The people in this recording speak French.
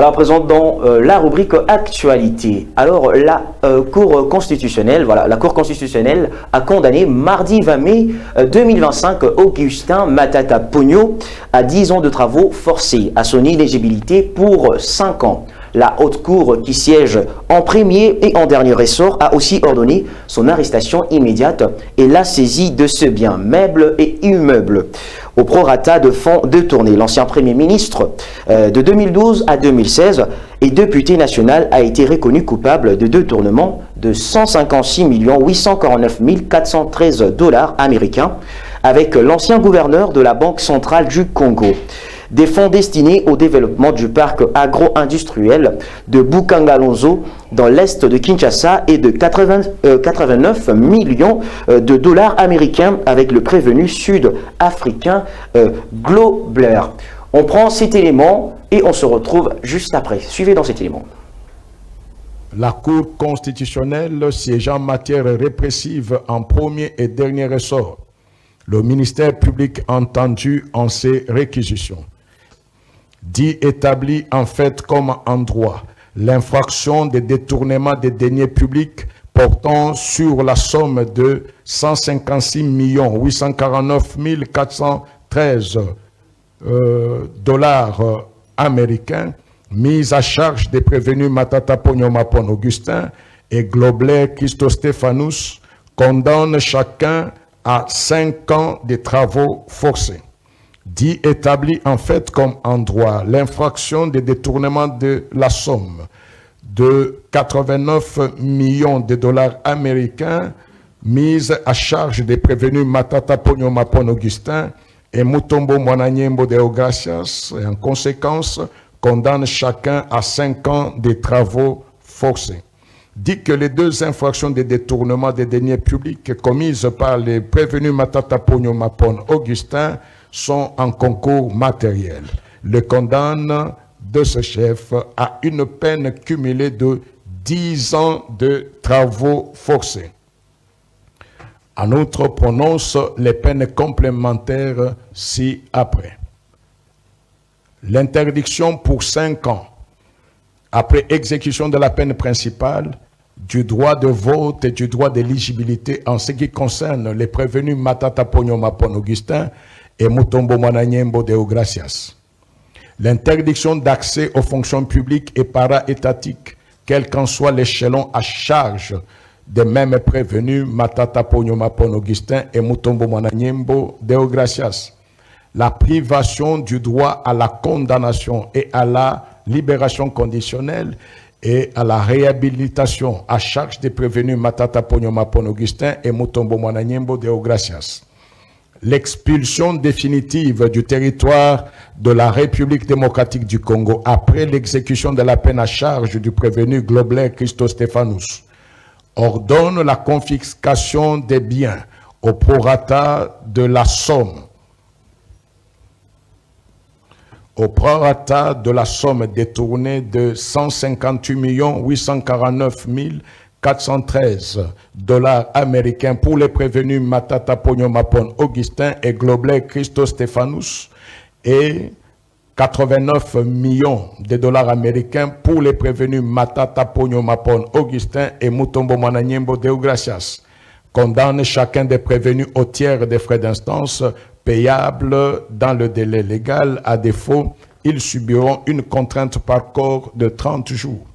Voilà, présent dans la rubrique Actualité. Alors, la Cour constitutionnelle, la Cour constitutionnelle a condamné mardi 20 mai 2025 Augustin Matata Pogno à 10 ans de travaux forcés à son inéligibilité pour 5 ans. La Haute Cour, qui siège en premier et en dernier ressort, a aussi ordonné son arrestation immédiate et la saisie de ce bien, meubles et immeubles, au prorata de fonds détournés. L'ancien Premier ministre de 2012 à 2016 et député national a été reconnu coupable de détournement de 156 849 413 $ américains avec l'ancien gouverneur de la Banque centrale du Congo. Des fonds destinés au développement du parc agro-industriel de Bukangalonzo dans l'est de Kinshasa et de 89 millions de $ américains avec le prévenu sud-africain Globler. On prend cet élément et on se retrouve juste après. Suivez dans cet élément. La Cour constitutionnelle siégeant en matière répressive en premier et dernier ressort. Le ministère public entendu en ces réquisitions. Dit établi en fait comme en droit l'infraction de détournement des deniers publics portant sur la somme de 156 849 413 $ américains mis à charge des prévenus Matata Pogno Mapon Augustin et Globler Christo Stéphanous condamne chacun à 5 ans de travaux forcés. Dit établi en fait comme en droit l'infraction de détournement de la somme de 89 millions de $ américains mise à charge des prévenus Matata Pogno Mapon Augustin et Mutombo Mwananyembo de Gracias et en conséquence condamne chacun à 5 ans de travaux forcés. Dit que les deux infractions de détournement des deniers publics commises par les prévenus Matata Pogno Mapon Augustin sont en concours matériel. Le condamne de ce chef à une peine cumulée de 10 ans de travaux forcés. En outre, prononce les peines complémentaires ci-après. L'interdiction pour 5 ans, après exécution de la peine principale, du droit de vote et du droit d'éligibilité en ce qui concerne les prévenus Matata Pogno Mapon Augustin et Mutombo Mwananyembo de Gracias. L'interdiction d'accès aux fonctions publiques et para-étatiques, quel qu'en soit l'échelon à charge des mêmes prévenus Matata Pogno Mapon Augustin et Mutombo Mwananyembo de Gracias. La privation du droit à la condamnation et à la libération conditionnelle et à la réhabilitation à charge des prévenus Matata Pogno Mapon Augustin et Mutombo Mwananyembo de Gracias. L'expulsion définitive du territoire de la République démocratique du Congo après l'exécution de la peine à charge du prévenu Globler Christo Stéphanous. Ordonne la confiscation des biens au prorata de la somme. Au prorata de la somme détournée de 158 849 413 $ américains pour les prévenus Matata Pogno Mapon Augustin et Globler Christo Stéphanous et 89 millions de $ américains pour les prévenus Matata Pogno Mapon Augustin et Mutombo Mwananyembo de Gracias. Condamne chacun des prévenus au tiers des frais d'instance payables dans le délai légal. À défaut, ils subiront une contrainte par corps de 30 jours.